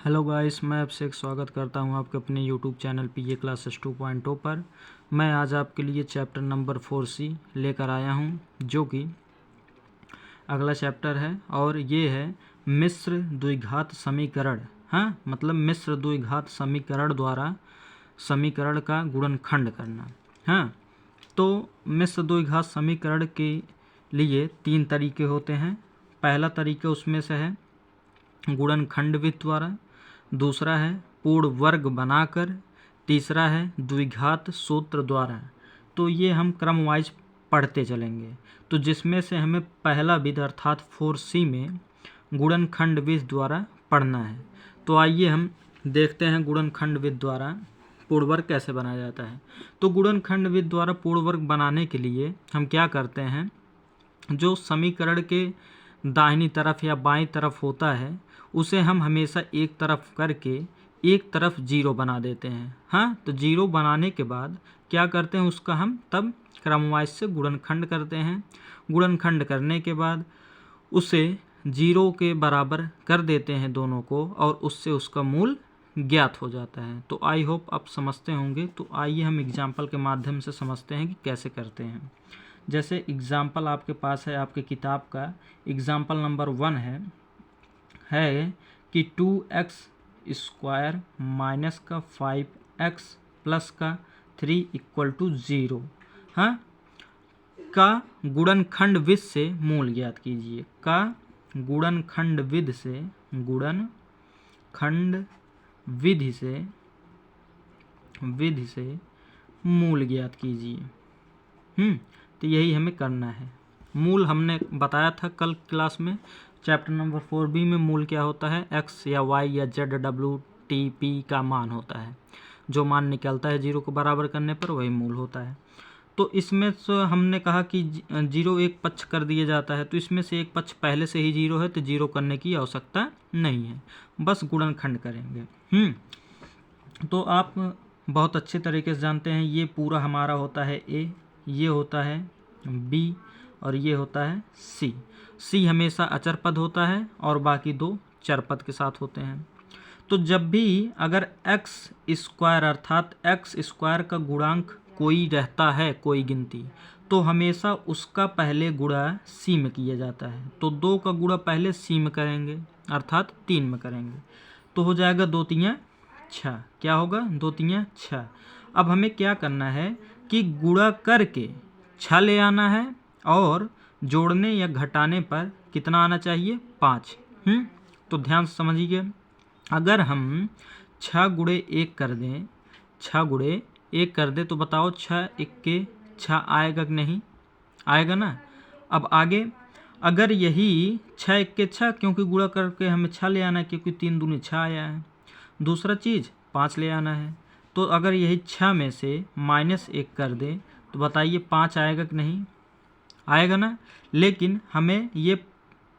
Hello guys, मैं आपसे एक स्वागत करता हूं आपके अपने यूट्यूब चैनल पीए क्लासेस 2.0 पर। मैं आज आपके लिए चैप्टर नंबर 4C लेकर आया हूं, जो कि अगला चैप्टर है और ये है मिश्र द्विघात समीकरण। हाँ, मतलब मिश्र द्विघात समीकरण द्वारा समीकरण का गुणनखंड करना। हाँ, तो मिश्र द्विघात समीकरण के लिए 3 तरीके होते हैं। पहला तरीका उसमें से है गुणनखंड विधि द्वारा, दूसरा है पूर्ण वर्ग बनाकर, तीसरा है द्विघात सूत्र द्वारा। तो ये हम क्रम वाइज पढ़ते चलेंगे। तो जिसमें से हमें पहला विधि अर्थात 4C में गुणनखंड विधि द्वारा पढ़ना है। तो आइए हम देखते हैं गुणनखंड विधि द्वारा पूर्ण वर्ग कैसे बनाया जाता है। तो गुणनखंड विधि द्वारा पूर्ण वर्ग बनाने के लिए हम क्या करते हैं, जो समीकरण के दाहिनी तरफ या बाईं तरफ होता है उसे हम हमेशा एक तरफ करके एक तरफ जीरो बना देते हैं। हाँ, तो जीरो बनाने के बाद क्या करते हैं, उसका हम तब क्रमवाइज से गुणनखंड करते हैं। गुणनखंड करने के बाद उसे जीरो के बराबर कर देते हैं दोनों को, और उससे उसका मूल ज्ञात हो जाता है। तो आई होप आप समझते होंगे। तो आइए हम एग्जाम्पल के माध्यम से समझते हैं कि कैसे करते हैं। जैसे एग्जाम्पल आपके पास है, आपके किताब का एग्जाम्पल नंबर 1 है कि 2x² माइनस का 5x प्लस का 3 इक्वल टू 0 हाँ का गुणनखंड विधि से मूल ज्ञात कीजिए। का गुणनखंड विधि से मूल ज्ञात कीजिए। तो यही हमें करना है। मूल हमने बताया था कल क्लास में चैप्टर नंबर 4B में मूल क्या होता है, x या y या z w t p का मान होता है। जो मान निकलता है जीरो को बराबर करने पर वही मूल होता है। तो इसमें तो हमने कहा कि जीरो एक पक्ष कर दिया जाता है, तो इसमें से एक पक्ष पहले से ही जीरो है तो जीरो करने की आवश्यकता नहीं है, बस गुणनखंड करेंगे। तो आप बहुत अच्छे तरीके से जानते हैं ये पूरा हमारा होता है a, ये होता है b और ये होता है c। c हमेशा अचर पद होता है और बाकी दो चर पद के साथ होते हैं। तो जब भी अगर x² अर्थात x² का गुणांक कोई रहता है, कोई गिनती, तो हमेशा उसका पहले गुणा c में किया जाता है। तो 2 का गुणा पहले c में करेंगे अर्थात 3 में करेंगे, तो हो जाएगा 2 तियां 6। क्या होगा, 2 तियां 6। अब हमें क्या करना है कि गुणा करके 6 ले आना है और जोड़ने या घटाने पर कितना आना चाहिए, 5। तो ध्यान से समझिए, अगर हम 6 गुणे 1 कर दें, 6 गुणे 1 कर दें तो बताओ 6 1 6 आएगा कि नहीं, आएगा ना। अब आगे अगर यही 6 1 6, क्योंकि गुणा करके हमें 6 ले आना है, क्योंकि 3 दूनी 6 आया है। दूसरा चीज़ 5 ले आना है, तो अगर यही 6 में से -1 कर दें तो बताइए 5 आएगा कि नहीं, आएगा ना। लेकिन हमें ये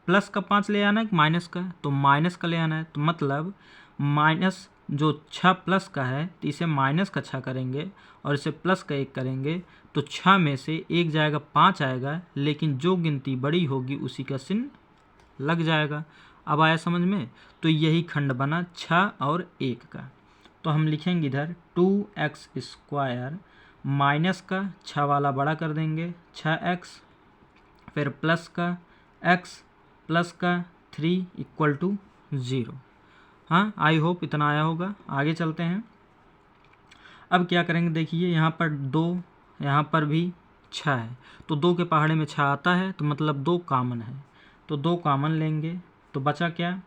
प्लस का 5 ले आना है कि माइनस का, तो माइनस का ले आना है। तो मतलब माइनस जो 6 प्लस का है तो इसे माइनस का 6 करेंगे और इसे प्लस का 1 करेंगे, तो 6 में से 1 जाएगा 5 आएगा, लेकिन जो गिनती बड़ी होगी उसी का चिन्ह लग जाएगा। अब आया समझ में। तो यही खंड बना 6 और 1 का। तो हम लिखेंगे इधर 2x² माइनस का 6 वाला बड़ा कर देंगे 6x, फिर प्लस का x प्लस का 3 इक्वल टू 0। हाँ, आई होप इतना आया होगा। आगे चलते हैं। अब क्या करेंगे, देखिए यहाँ पर 2, यहाँ पर भी 6 है, तो 2 के पहाड़े में 6 आता है, तो मतलब 2 कॉमन है, तो 2 कॉमन लेंगे तो बचा क्या।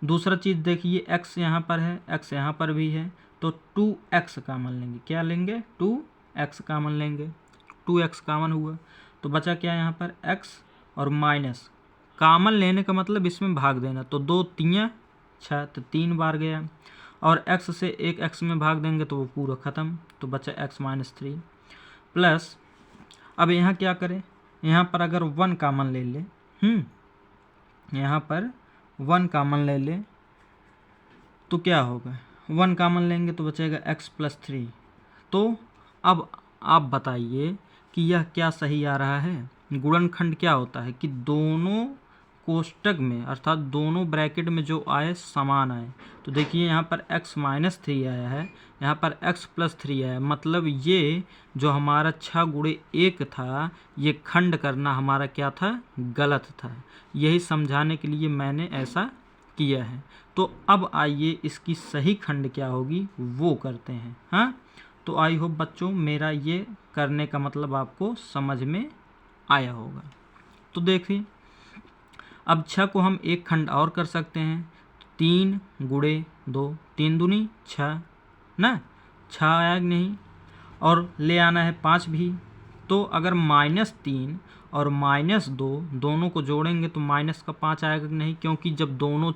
दूसरा चीज़ देखिए x यहाँ पर है, x यहाँ पर भी है, तो 2x कॉमन लेंगे। क्या लेंगे, 2x कॉमन लेंगे। 2x कॉमन हुआ तो बचा क्या यहाँ पर, x और माइनस। कॉमन लेने का मतलब इसमें भाग देना, तो 2 तियां 6, तो 3 बार गया, और x से एक x में भाग देंगे तो वो पूरा ख़त्म, तो बचा x - 3 प्लस। अब यहाँ क्या करें, यहाँ पर अगर 1 कॉमन ले ले, यहाँ पर 1 कॉमन ले ले तो क्या होगा, 1 कॉमन लेंगे तो बचेगा x + 3। तो अब आप बताइए कि यह क्या सही आ रहा है। गुणनखंड क्या होता है कि दोनों कोष्टक में अर्थात दोनों ब्रैकेट में जो आए समान आए। तो देखिए यहाँ पर x-3 आया है, यहाँ पर x+3 आया, मतलब ये जो हमारा 6 गुणे 1 था, ये खंड करना हमारा क्या था, गलत था। यही समझाने के लिए मैंने ऐसा किया है। तो अब आइए इसकी सही खंड क्या होगी वो करते हैं। हाँ, तो आई होप बच्चों मेरा ये करने का मतलब आपको समझ में आया होगा। तो देखिए अब 6 को हम एक खंड और कर सकते हैं। 3 गुणे 2, 3 दूनी 6 ना, 6 आया कि नहीं, और ले आना है 5 भी। तो अगर -3 और -2 दोनों को जोड़ेंगे तो माइनस का 5 आएगा कि नहीं, क्योंकि जब दोनों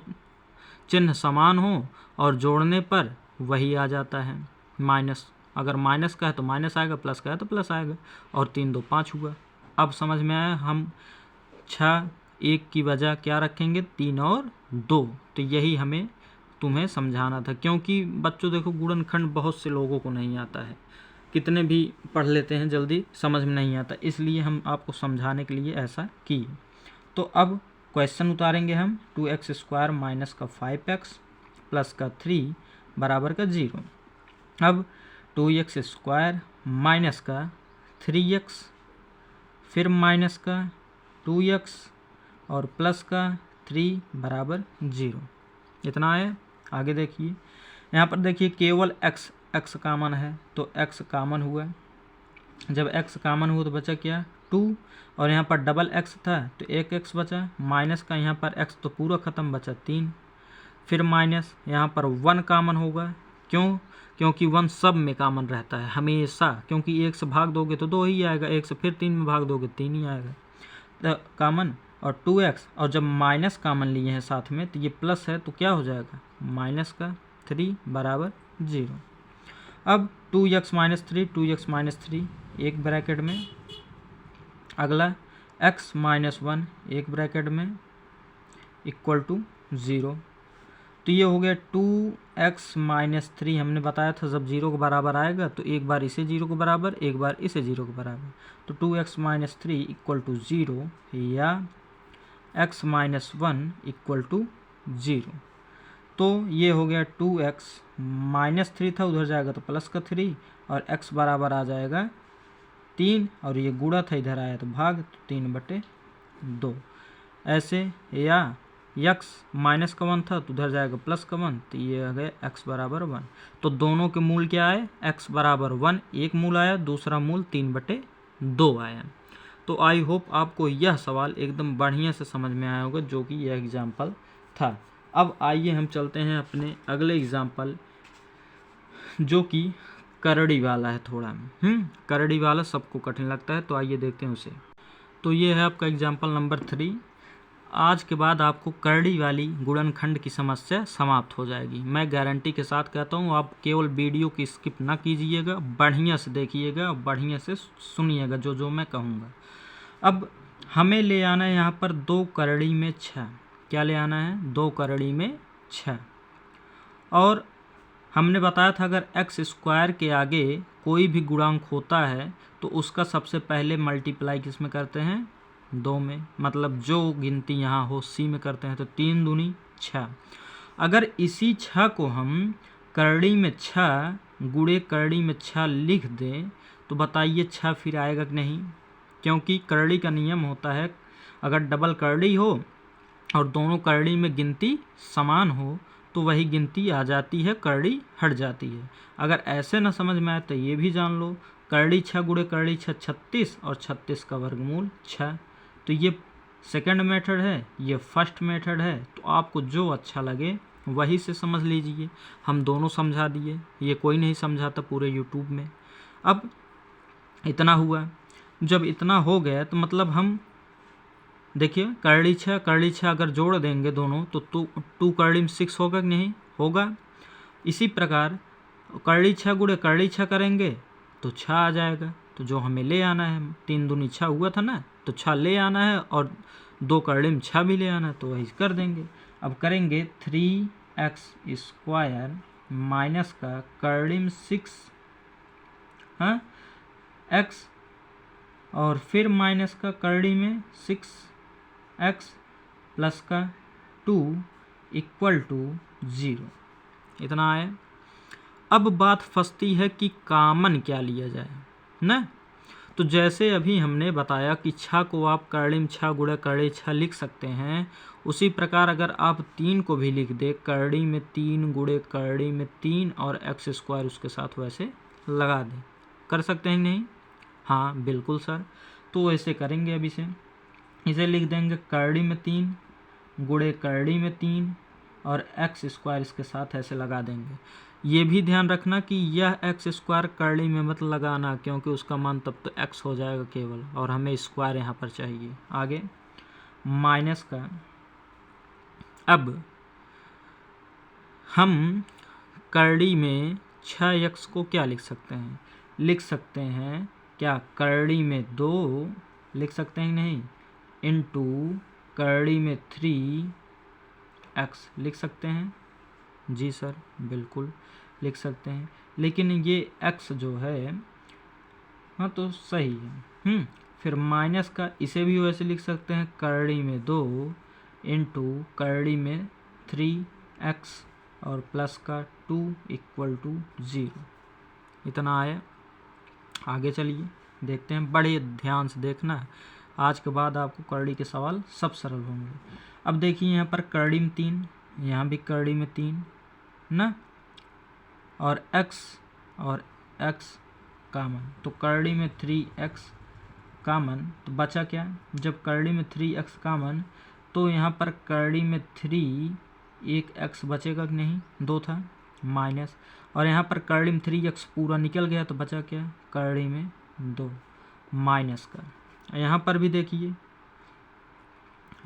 चिन्ह समान हो और जोड़ने पर वही आ जाता है माइनस। अगर माइनस का है तो माइनस आएगा, प्लस का है तो प्लस आएगा, और 3 2 5 हुआ। अब समझ में आया, हम 6 1 की वजह क्या रखेंगे, 3 और 2। तो यही हमें तुम्हें समझाना था, क्योंकि बच्चों देखो गुणनखंड बहुत से लोगों को नहीं आता है, कितने भी पढ़ लेते हैं जल्दी समझ में नहीं आता, इसलिए हम आपको समझाने के लिए ऐसा किए। तो अब क्वेश्चन उतारेंगे हम, 2x² माइनस का 5x प्लस का 3 बराबर का 0। अब 2x² माइनस का 3x फिर माइनस का 2x और प्लस का 3 बराबर 0, इतना है। आगे देखिए, यहाँ पर देखिए केवल x कामन है, तो x कामन हुआ। जब x कामन हुआ तो बचा क्या, 2, और यहाँ पर डबल x था तो एक x बचा, माइनस का यहाँ पर x तो पूरा ख़त्म, बचा 3, फिर माइनस यहाँ पर 1 कामन होगा। क्यों, क्योंकि 1 सब में कामन रहता है हमेशा, क्योंकि 1 से भाग दोगे तो 2 ही आएगा, 1 से फिर 3 में भाग दोगे 3 ही आएगा तो कामन, और 2x, और जब माइनस कामन लिए हैं साथ में तो ये प्लस है तो क्या हो जाएगा, माइनस का 3 बराबर 0। अब 2x - 3 2x - 3 एक ब्रैकेट में, अगला x - 1 एक ब्रैकेट में इक्वल टू 0। तो ये हो गया 2x - 3, हमने बताया था जब 0 के बराबर आएगा तो एक बार इसे 0 के बराबर, एक बार इसे 0 के बराबर, तो 2x - 3 इक्वल टू 0 या x - 1 इक्वल टू 0। तो ये हो गया 2x - 3 था, उधर जाएगा तो प्लस का 3, और x बराबर आ जाएगा 3, और ये गुणा था इधर आया तो भाग, तो 3/2 ऐसे। या x माइनस का 1 था तो उधर जाएगा प्लस का 1, तो ये आ गया x बराबर 1। तो दोनों के मूल क्या आए, x बराबर 1 एक मूल आया, दूसरा मूल 3/2 आया। तो आई होप आपको यह सवाल एकदम बढ़िया से समझ में आया होगा, जो कि यह एग्जाम्पल था। अब आइए हम चलते हैं अपने अगले एग्जाम्पल, जो कि करड़ी वाला है थोड़ा। करड़ी वाला सबको कठिन लगता है, तो आइए देखते हैं उसे। तो ये है आपका एग्जाम्पल नंबर 3। आज के बाद आपको करड़ी वाली गुणनखंड की समस्या समाप्त हो जाएगी, मैं गारंटी के साथ कहता हूँ। आप केवल वीडियो की स्किप ना कीजिएगा, बढ़िया से देखिएगा, बढ़िया से सुनिएगा जो मैं कहूँगा। अब हमें ले आना है यहाँ पर 2 करड़ी में 6, क्या ले आना है, 2 करड़ी में 6, और हमने बताया था अगर x² के आगे कोई भी गुणांक होता है तो उसका सबसे पहले मल्टीप्लाई किस में करते हैं, 2 में, मतलब जो गिनती यहाँ हो c में करते हैं। तो 3 दूनी 6, अगर इसी 6 को हम करड़ी में 6 गुणे करड़ी में 6 लिख दें तो बताइए 6 फिर आएगा कि नहीं, क्योंकि करड़ी का नियम होता है अगर डबल करड़ी हो और दोनों करड़ी में गिनती समान हो तो वही गिनती आ जाती है, करड़ी हट जाती है। अगर ऐसे ना समझ में आए तो ये भी जान लो, करड़ी 6 गुणे करड़ी 6 36, और 36 का वर्गमूल 6। तो ये सेकंड मेथड है, ये फर्स्ट मेथड है, तो आपको जो अच्छा लगे वही से समझ लीजिए। हम दोनों समझा दिए, ये कोई नहीं समझाता पूरे यूट्यूब में। अब इतना हुआ, जब इतना हो गया तो मतलब हम देखिए करड़ी 6 अगर जोड़ देंगे दोनों तो 2 करड़ी में 6 होगा कि नहीं, होगा। इसी प्रकार करड़ी 6 गुणे करड़ी 6 करेंगे तो 6 आ जाएगा, तो जो हमें ले आना है, 3 दूनी 6 हुआ था ना, तो 6 ले आना है, और 2 करड़ी में 6 भी ले आना है, तो वही कर देंगे। अब करेंगे 3x² माइनस का करड़ी में 6 x, और फिर माइनस का करड़ी में 6x प्लस का 2 इक्वल टू 0। इतना आया। अब बात फंसती है कि कॉमन क्या लिया जाए ना। तो जैसे अभी हमने बताया कि 6 को आप करड़ी में 6 गुणे करड़ी 6 लिख सकते हैं, उसी प्रकार अगर आप 3 को भी लिख दे करड़ी में 3 गुणे करड़ी में 3 और एक्स स्क्वायर उसके साथ वैसे लगा दें, कर सकते हैं नहीं? हाँ बिल्कुल सर। तो ऐसे करेंगे। अब इसे लिख देंगे करड़ी में 3 गुणे करड़ी में 3 और एक्स स्क्वायर इसके साथ ऐसे लगा देंगे। ये भी ध्यान रखना कि यह एक्स स्क्वायर करड़ी में मत लगाना, क्योंकि उसका मान तब तो एक्स हो जाएगा केवल, और हमें स्क्वायर यहाँ पर चाहिए। आगे माइनस का, अब हम करड़ी में 6x को क्या लिख सकते हैं? लिख सकते हैं क्या करड़ी में 2 लिख सकते हैं नहीं, इनटू करड़ी में 3x लिख सकते हैं। जी सर बिल्कुल लिख सकते हैं, लेकिन ये x जो है हाँ तो सही है। फिर माइनस का, इसे भी वैसे लिख सकते हैं करड़ी में 2 इनटू करड़ी में 3x और प्लस का 2 इक्वल टू 0। इतना आया। आगे चलिए देखते हैं, बड़े ध्यान से देखना, आज के बाद आपको करड़ी के सवाल सब सरल होंगे। अब देखिए यहाँ पर करड़ी में 3, यहाँ भी करड़ी में 3 ना, और x कॉमन, तो करड़ी में 3x कॉमन, तो बचा क्या? जब करड़ी में 3x कॉमन तो यहाँ पर करड़ी में 3 एक x बचेगा कि नहीं, 2 था माइनस, और यहाँ पर करड़ी में 3x पूरा निकल गया तो बचा क्या? करड़ी में 2 माइनस का। यहाँ पर भी देखिए,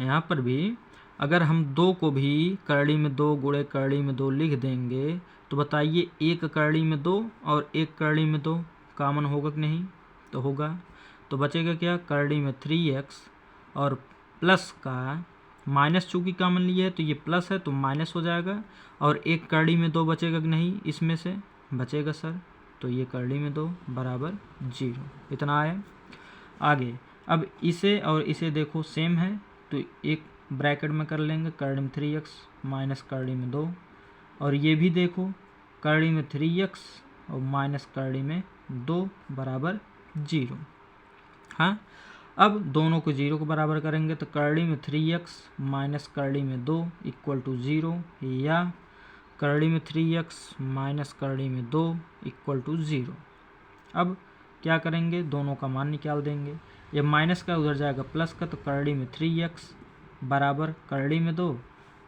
यहाँ पर भी अगर हम 2 को भी करड़ी में 2 गुणे करड़ी में 2 लिख देंगे तो बताइए, एक करड़ी में 2 और एक करड़ी में 2 कॉमन होगा कि नहीं? तो होगा। तो बचेगा क्या? करड़ी में 3x और प्लस का माइनस, चूँकि कॉमन लिया है तो ये प्लस है तो माइनस हो जाएगा, और एक करड़ी में 2 बचेगा कि नहीं? इसमें से बचेगा सर, तो ये करड़ी में 2 बराबर 0। इतना आया। आगे अब इसे और इसे देखो सेम है तो एक ब्रैकेट में कर लेंगे, करड़ी में 3x माइनस करड़ी में 2, और ये भी देखो करड़ी में 3x और माइनस करड़ी में 2 बराबर 0। हाँ, अब दोनों को 0 को बराबर करेंगे तो करड़ी में 3x माइनस करड़ी में 2 इक्वल टू 0, या करड़ी में 3x माइनस करड़ी में 2 इक्वल टू 0। अब क्या करेंगे? दोनों का मान निकाल देंगे। ये माइनस का उधर जाएगा प्लस का, तो करड़ी में 3x बराबर करड़ी में 2,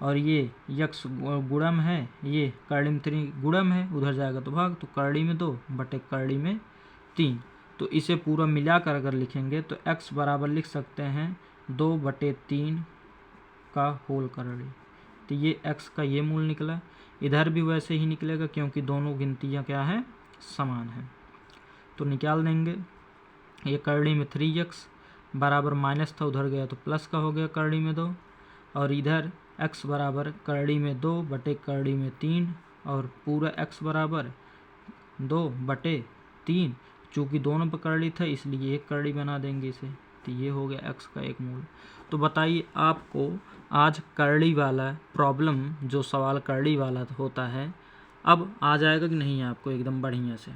और ये x गुणम है, ये करड़ी में 3 गुणम है, उधर जाएगा तो भाग, तो करड़ी में 2 बटे करड़ी में 3। तो इसे पूरा मिलाकर अगर लिखेंगे तो x बराबर लिख सकते हैं 2 बटे 3 का होल करड़ी। तो ये x का ये मूल निकला। इधर भी वैसे ही निकलेगा क्योंकि दोनों गिनतियाँ क्या हैं? समान हैं। तो निकाल देंगे। ये करड़ी में 3x बराबर माइनस था, उधर गया तो प्लस का हो गया करड़ी में 2, और इधर x बराबर करड़ी में 2 बटे करड़ी में 3, और पूरा x बराबर 2 बटे 3, चूँकि दोनों पर करड़ी था इसलिए एक करड़ी बना देंगे इसे, तो ये हो गया x का एक मूल। तो बताइए आपको आज करड़ी वाला प्रॉब्लम, जो सवाल करड़ी वाला होता है, अब आ जाएगा कि नहीं आपको एकदम बढ़िया से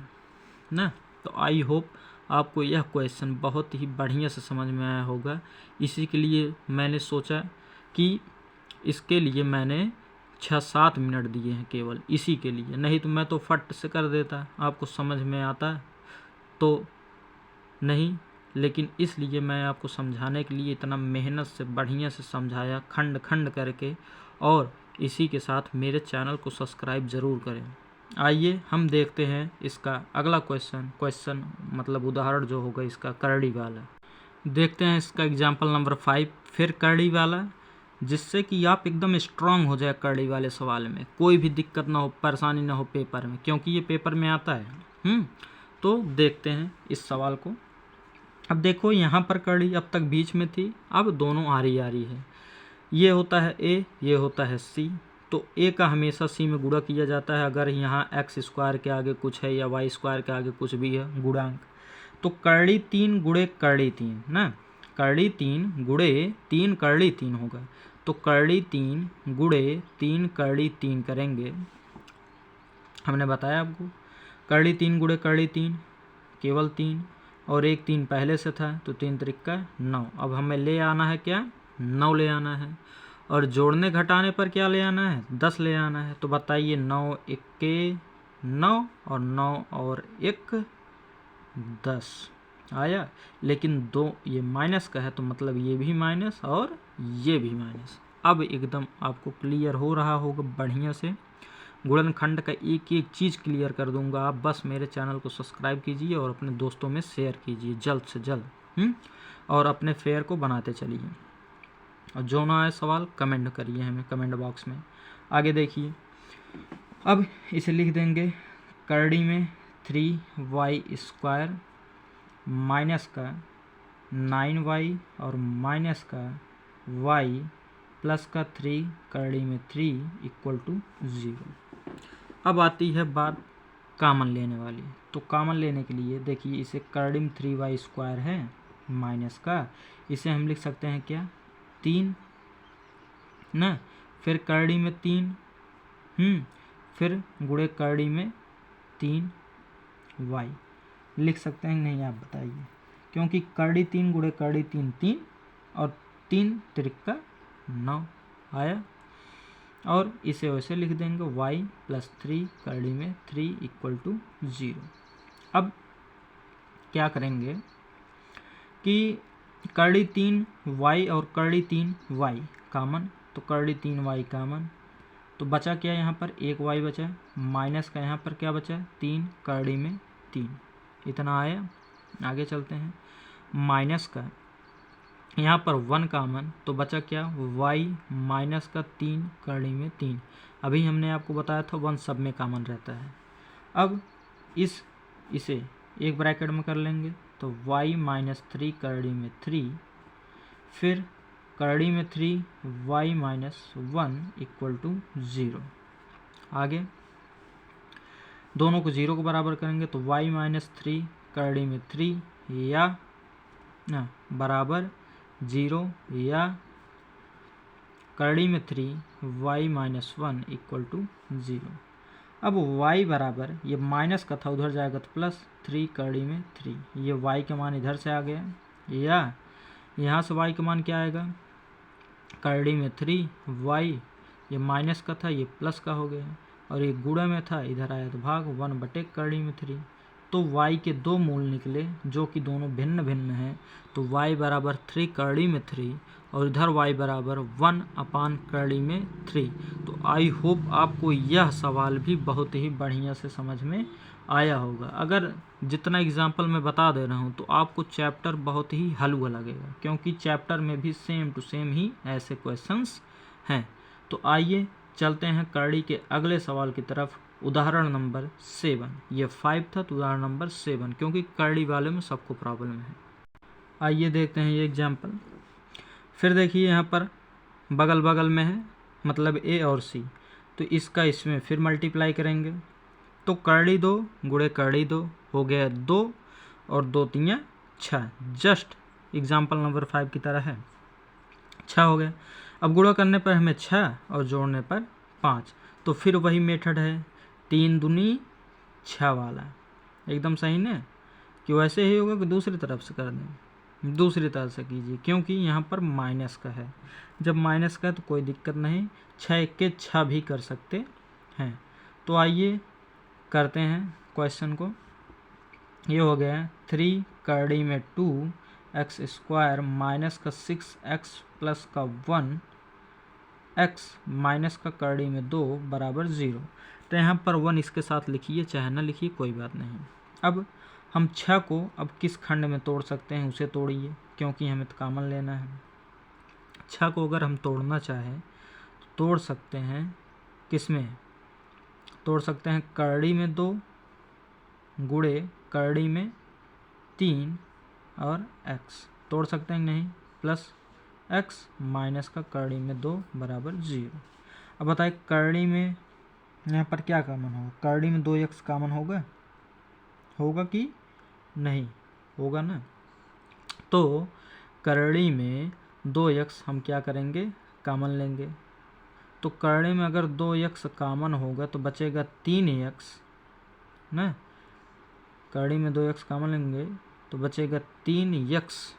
ना। तो आई होप आपको यह क्वेश्चन बहुत ही बढ़िया से समझ में आया होगा। इसी के लिए मैंने सोचा कि इसके लिए मैंने 6-7 मिनट दिए हैं केवल इसी के लिए, नहीं तो मैं तो फट से कर देता, आपको समझ में आता तो नहीं, लेकिन इसलिए मैं आपको समझाने के लिए इतना मेहनत से बढ़िया से समझाया, खंड खंड करके। और इसी के साथ मेरे चैनल को सब्सक्राइब ज़रूर करें। आइए हम देखते हैं इसका अगला क्वेश्चन मतलब उदाहरण जो होगा इसका करड़ी वाला। देखते हैं इसका एग्जाम्पल नंबर 5, फिर करड़ी वाला, जिससे कि आप एकदम स्ट्रांग हो जाए करड़ी वाले सवाल में, कोई भी दिक्कत ना हो, परेशानी ना हो पेपर में, क्योंकि ये पेपर में आता है। तो देखते हैं इस सवाल को। अब देखो यहाँ पर करड़ी अब तक बीच में थी, अब दोनों आरी आरी है। ये होता है a, ये होता है c, तो a का हमेशा c में गुणा किया जाता है अगर यहाँ x स्क्वायर के आगे कुछ है या y स्क्वायर के आगे कुछ भी है गुणांक। तो करड़ी 3 गुणे करड़ी 3 ना, करड़ी 3 गुणे 3 करड़ी 3 होगा। तो करड़ी 3 गुणे 3 करड़ी 3 करेंगे। हमने बताया आपको करड़ी 3 गुणे करड़ी 3 केवल 3 और एक 3 पहले से था तो 3 त्रिक्का 9। अब हमें ले आना है क्या, 9 ले आना है। और जोड़ने घटाने पर क्या ले आना है, 10 ले आना है। तो बताइए 9 इक्के 9 और 9 और 1 10 आया। लेकिन 2 ये माइनस का है तो मतलब ये भी माइनस और ये भी माइनस। अब एकदम आपको क्लियर हो रहा होगा बढ़िया से। गुणनखंड का एक एक चीज़ क्लियर कर दूंगा। आप बस मेरे चैनल को सब्सक्राइब कीजिए और अपने दोस्तों में शेयर कीजिए जल्द से जल्द। और अपने फेयर को बनाते चलिए। और जो ना आए सवाल कमेंट करिए हमें कमेंट बॉक्स में। आगे देखिए, अब इसे लिख देंगे करड़ी में 3y² माइनस का 9y और माइनस का y प्लस का 3 करड़ी में 3 इक्वल टू 0। अब आती है बात कॉमन लेने वाली। तो कॉमन लेने के लिए देखिए, इसे करड़ी में 3y² है माइनस का, इसे हम लिख सकते हैं क्या 3 ना, फिर करड़ी में 3 फिर गुणे करड़ी में 3y लिख सकते हैं नहीं, आप बताइए। क्योंकि करड़ी 3 गुणे करड़ी 3 3 और 3 त्रिक्का 9 आया। और इसे वैसे लिख देंगे y प्लस 3 करड़ी में 3 इक्वल टू 0। अब क्या करेंगे कि करड़ी 3y और करड़ी 3y कॉमन, तो करड़ी 3y कॉमन, तो बचा क्या यहाँ पर, एक y बचा, माइनस का यहाँ पर क्या बचा 3 करड़ी में 3, इतना आया। आगे चलते हैं, माइनस का यहाँ पर 1 कॉमन, तो बचा क्या y माइनस का 3 करड़ी में 3। अभी हमने आपको बताया था 1 सब में कॉमन रहता है। अब इसे एक ब्रैकेट में कर लेंगे तो y माइनस 3 करड़ी में 3, फिर करड़ी में 3 y माइनस 1 इक्वल टू 0। आगे दोनों को 0 को बराबर करेंगे तो y माइनस 3 करड़ी में 3 या ना बराबर 0 या करड़ी में 3 y माइनस 1 इक्वल टू 0। अब y बराबर, ये माइनस का था उधर जाएगा तो प्लस 3 करड़ी में 3, ये y का मान इधर से आ गया, या यहाँ से y का मान क्या आएगा करड़ी में 3y, ये माइनस का था ये प्लस का हो गया, और ये गुणा में था इधर आया तो भाग 1 बटे करड़ी में 3। तो y के दो मूल निकले जो कि दोनों भिन्न भिन्न हैं। तो y बराबर 3 करड़ी में 3 और इधर y बराबर 1 अपान करड़ी में 3। तो आई होप आपको यह सवाल भी बहुत ही बढ़िया से समझ में आया होगा। अगर जितना एग्जाम्पल मैं बता दे रहा हूँ तो आपको चैप्टर बहुत ही हलवा लगेगा, क्योंकि चैप्टर में भी सेम टू सेम ही ऐसे क्वेश्चंस हैं। तो आइए चलते हैं करड़ी के अगले सवाल की तरफ। उदाहरण नंबर 7, ये 5 था तो उदाहरण नंबर 7, क्योंकि करड़ी वाले में सबको प्रॉब्लम है। आइए देखते हैं ये एग्जाम्पल। फिर देखिए यहाँ पर बगल बगल में है, मतलब ए और सी, तो इसका इसमें फिर मल्टीप्लाई करेंगे। तो करड़ी 2 गुणे करड़ी 2 हो गया 2 और 2 3 6, जस्ट एग्जाम्पल नंबर 5 की तरह है, 6 हो गया। अब गुणा करने पर हमें 6 और जोड़ने पर 5, तो फिर वही मेथड है 3 दूनी 6 वाला, एकदम सही ना। कि वैसे ही होगा कि दूसरी तरफ से कर दें, दूसरी तरफ से कीजिए, क्योंकि यहाँ पर माइनस का है। जब माइनस का है तो कोई दिक्कत नहीं, 6 इक्के 6 भी कर सकते हैं। तो आइए करते हैं क्वेश्चन को। ये हो गया 3 करड़ी में 2x² माइनस का 6x प्लस का 1x माइनस का करड़ी में 2 बराबर 0। तो यहाँ पर 1 इसके साथ लिखिए, चाहे ना लिखिए कोई बात नहीं। अब हम 6 को अब किस खंड में तोड़ सकते हैं उसे तोड़िए, क्योंकि हमें तो कॉमन लेना है। 6 को अगर हम तोड़ना चाहें तो तोड़ सकते हैं, किस में तोड़ सकते हैं, करड़ी में 2 गुणे करड़ी में 3 और x तोड़ सकते हैं नहीं, प्लस x माइनस का करड़ी में 2 बराबर 0। अब बताए करड़ी में यहाँ पर क्या कॉमन होगा, करड़ी में 2x कॉमन होगा कि नहीं होगा ना। तो करड़ी में 2x हम क्या करेंगे कॉमन लेंगे तो करड़ी में अगर 2x कॉमन होगा तो बचेगा 3x ना। करड़ी में 2x कॉमन लेंगे तो बचेगा 3x।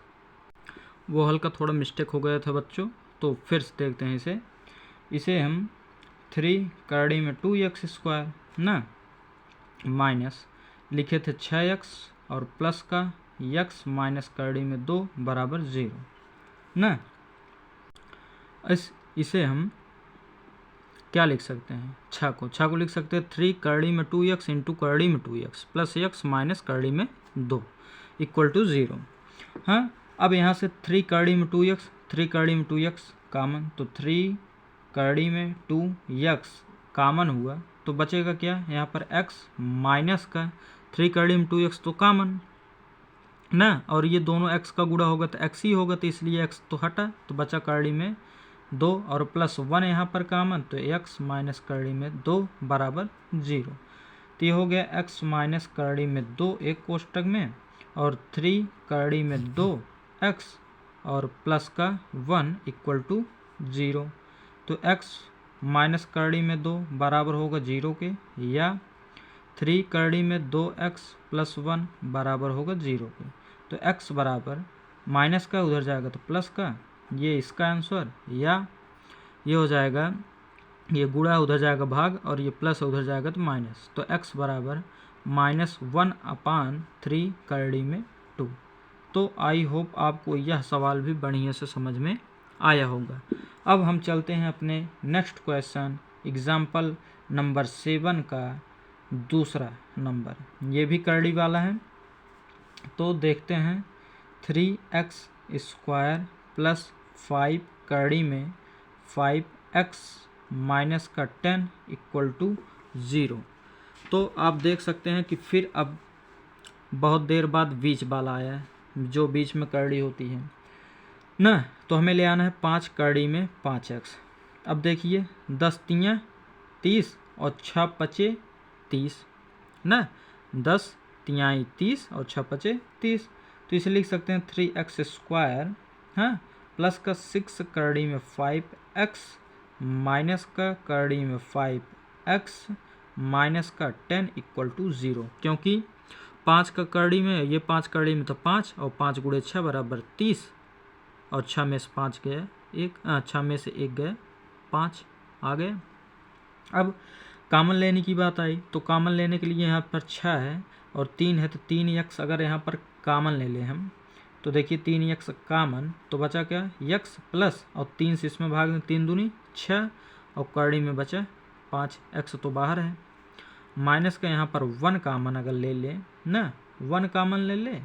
वो हल्का थोड़ा मिस्टेक हो गया था बच्चों, तो फिर से देखते हैं इसे हम 3 करड़ी में 2x² ना माइनस लिखे थे 6x और प्लस का x माइनस करड़ी में 2 बराबर 0 ना। इसे हम क्या लिख सकते हैं, छः को लिख सकते हैं 3 करड़ी में 2x इंटू करड़ी में 2x प्लस x माइनस करड़ी में 2 इक्वल टू 0। हाँ, अब यहाँ से 3 करड़ी में 2x 3 करड़ी में 2x कॉमन, तो 3 करड़ी में 2x कॉमन हुआ तो बचेगा क्या यहाँ पर x माइनस का 3 करड़ी में 2x तो कॉमन ना, और ये दोनों x का गुणा होगा तो x ही होगा, तो इसलिए x तो हटा, तो बचा करड़ी में 2 और प्लस 1 यहाँ पर कॉमन, तो x माइनस करड़ी में 2 बराबर 0। तो ये हो गया x माइनस करड़ी में 2 एक कोष्टक में और 3 करड़ी में 2x और प्लस का 1 इक्वल टू 0। तो x माइनस करड़ी में 2 बराबर होगा 0 के, या 3 करड़ी में 2x प्लस 1 बराबर होगा 0 के। तो x बराबर माइनस का उधर जाएगा तो प्लस का, ये इसका आंसर, या ये हो जाएगा ये गुणा उधर जाएगा भाग और ये प्लस उधर जाएगा तो माइनस, तो x बराबर -1/3 करड़ी में 2। तो आई होप आपको यह सवाल भी बढ़िया से समझ में आया होगा। अब हम चलते हैं अपने नेक्स्ट क्वेश्चन एग्जाम्पल नंबर 7 का दूसरा नंबर, ये भी करड़ी वाला है। तो देखते हैं 3x² प्लस 5 करड़ी में 5x माइनस का 10 इक्वल टू 0। तो आप देख सकते हैं कि फिर अब बहुत देर बाद बीच वाला आया है, जो बीच में करड़ी होती है ना, तो हमें ले आना है 5 करड़ी में 5x। अब देखिए 10 तियाँ 30 और 6 पचे 30 ना, 10 तियाई 30 और 6 पचे 30, तो इसे लिख सकते हैं 3x², हाँ, प्लस का 6 करड़ी में 5x माइनस का करड़ी में 5x माइनस का 10 इक्वल टू 0, क्योंकि 5 का करड़ी में, ये 5 करड़ी में तो 5 और 5 गुणे 6 बराबर 30 और 6 में से 5 गए 1, 6 में से 1 गए 5 आ गए। अब कॉमन लेने की बात आई तो कॉमन लेने के लिए यहाँ पर 6 है और 3 है, तो 3x अगर यहाँ पर कॉमन ले लें हम तो देखिए 3x कॉमन, तो बचा क्या x प्लस और 3 से इसमें भाग में 3 दूनी 6 और करड़ी में बचा 5, x तो बाहर है, माइनस का यहाँ पर 1 कॉमन अगर ले ले ना, 1 कॉमन ले ले,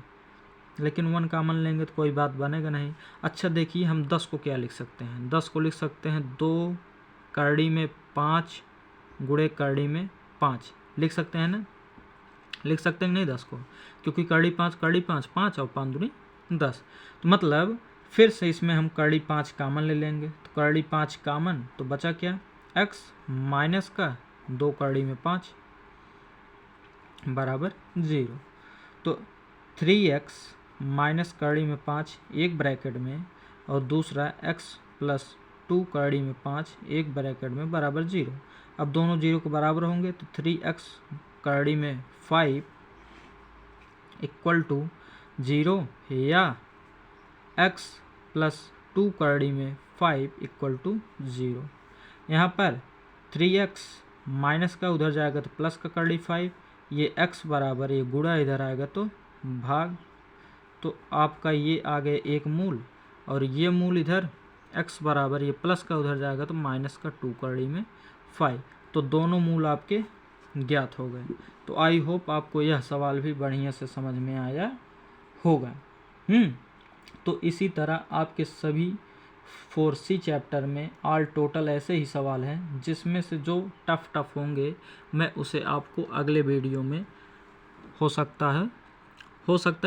लेकिन 1 कॉमन लेंगे तो कोई बात बनेगा नहीं। अच्छा देखिए हम 10 को क्या लिख सकते हैं, 10 को लिख सकते हैं 2 करड़ी में 5 गुणे करड़ी में 5 लिख सकते हैं ना, लिख सकते हैं नहीं 10 को, क्योंकि करड़ी 5 5 और 5 दूनी 10, तो मतलब फिर से इसमें हम करड़ी 5 कॉमन ले लेंगे, तो करड़ी 5 कॉमन, तो बचा क्या x माइनस का 2 करड़ी में 5 बराबर 0। तो 3x माइनस करड़ी में 5 एक ब्रैकेट में और दूसरा x प्लस 2 करड़ी में 5 एक ब्रैकेट में बराबर 0। अब दोनों 0 के बराबर होंगे तो 3x करड़ी में 5 इक्वल टू 0 या x प्लस 2 करड़ी में 5 इक्वल टू 0। यहाँ पर 3x माइनस का उधर जाएगा तो प्लस का करड़ी 5, ये x बराबर ये गुणा इधर आएगा तो भाग, तो आपका ये आ गया एक मूल और ये मूल इधर x बराबर ये प्लस का उधर जाएगा तो माइनस का 2 करड़ी में 5, तो दोनों मूल आपके ज्ञात हो गए। तो आई होप आपको यह सवाल भी बढ़िया से समझ में आया होगा। तो इसी तरह आपके सभी 4C चैप्टर में ऑल टोटल ऐसे ही सवाल हैं, जिसमें से जो टफ होंगे मैं उसे आपको अगले वीडियो में हो सकता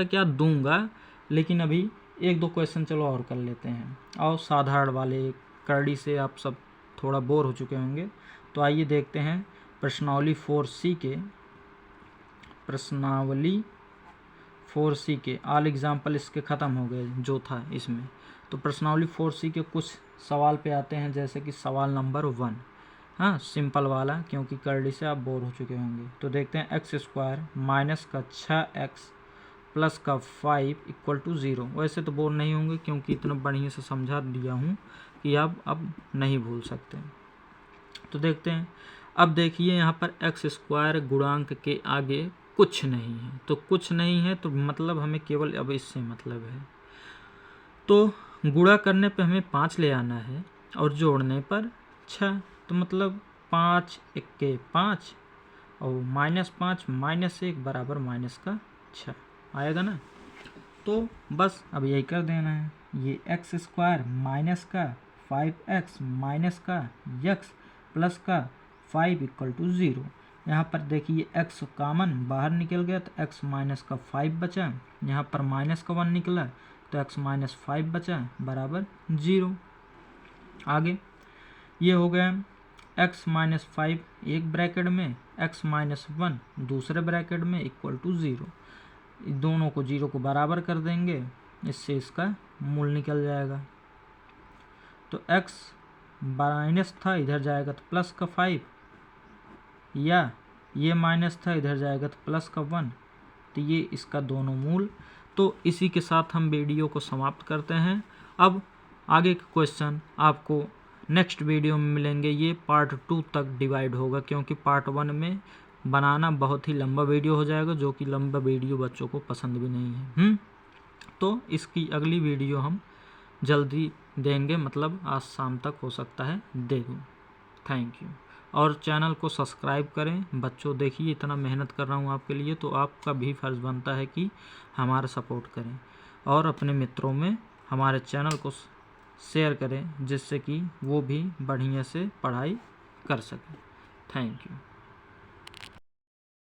क्या दूंगा, लेकिन अभी 1-2 क्वेश्चन चलो और कर लेते हैं। और साधारण वाले करड़ी से आप सब थोड़ा बोर हो चुके होंगे, तो आइए देखते हैं प्रश्नावली 4C के ऑल एग्जाम्पल इसके ख़त्म हो गए जो था इसमें। तो प्रश्नावली 4C के कुछ सवाल पे आते हैं, जैसे कि सवाल नंबर 1, हाँ सिंपल वाला, क्योंकि करड़ी से आप बोर हो चुके होंगे। तो देखते हैं, x² माइनस का 6x प्लस का 5 इक्वल टू 0। वैसे तो बोर नहीं होंगे क्योंकि इतना बढ़िया से समझा दिया हूँ कि आप अब नहीं भूल सकते। तो देखते हैं, अब देखिए यहाँ पर x² गुणांक के आगे कुछ नहीं है, तो कुछ नहीं है तो मतलब हमें केवल अब इससे मतलब है। तो गुणा करने पे हमें 5 ले आना है और जोड़ने पर 6, तो मतलब 5 × 5 और -5 -1 बराबर -6 आएगा ना। तो बस अब यही कर देना है, ये x² माइनस का 5x माइनस का x प्लस का 5 इक्वल टू 0। यहाँ पर देखिए x कॉमन बाहर निकल गया तो x माइनस का 5 बचा, यहाँ पर माइनस का 1 निकला तो x माइनस 5 बचा बराबर 0। आगे ये हो गया x माइनस 5 एक ब्रैकेट में, x माइनस 1 दूसरे ब्रैकेट में इक्वल टू 0। दोनों को 0 को बराबर कर देंगे, इससे इसका मूल निकल जाएगा। तो x माइनस था इधर जाएगा तो प्लस का 5, या ये माइनस था इधर जाएगा तो प्लस का 1, तो ये इसका दोनों मूल। तो इसी के साथ हम वीडियो को समाप्त करते हैं। अब आगे के क्वेश्चन आपको नेक्स्ट वीडियो में मिलेंगे। ये पार्ट 2 तक डिवाइड होगा, क्योंकि पार्ट 1 में बनाना बहुत ही लंबा वीडियो हो जाएगा, जो कि लंबा वीडियो बच्चों को पसंद भी नहीं है। तो इसकी अगली वीडियो हम जल्दी देंगे, मतलब आज शाम तक हो सकता है दे दूँ। Thank you. और चैनल को सब्सक्राइब करें बच्चों। देखिए इतना मेहनत कर रहा हूँ आपके लिए, तो आपका भी फ़र्ज़ बनता है कि हमारा सपोर्ट करें और अपने मित्रों में हमारे चैनल को शेयर करें, जिससे कि वो भी बढ़िया से पढ़ाई कर सकें। Thank you.